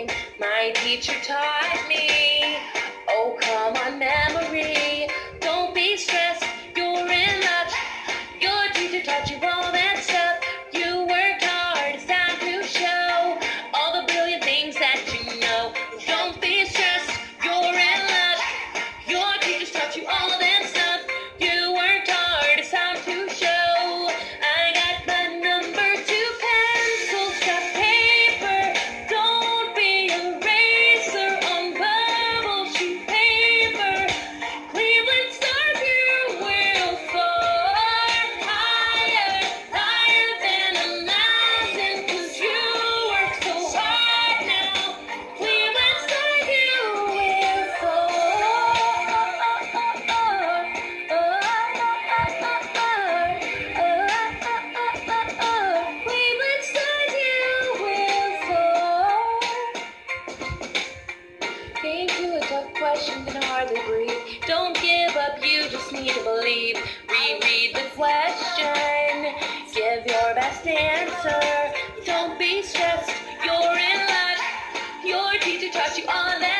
thing my teacher taught me. Oh, come on, memory. Don't be stressed, you're in luck. Your teacher taught you all that stuff. You worked hard, it's time to show all the brilliant things that you know. Don't be stressed, you're in luck. Your teachers taught you all that stuff. You worked hard, it's time to show. I got the number 2 pencil, stuff paper. Don't be a eraser on bubble sheet paper. Cleveland stars, you will soar higher, higher than a mountain, 'cause you work so hard now. Cleveland stars, you will soar. Cleveland stars, you will soar. Came to a tough question, can hardly breathe. Don't give up, you just need to believe. Reread the question, give your best answer. Don't be stressed, you're in luck. Your teacher taught you all that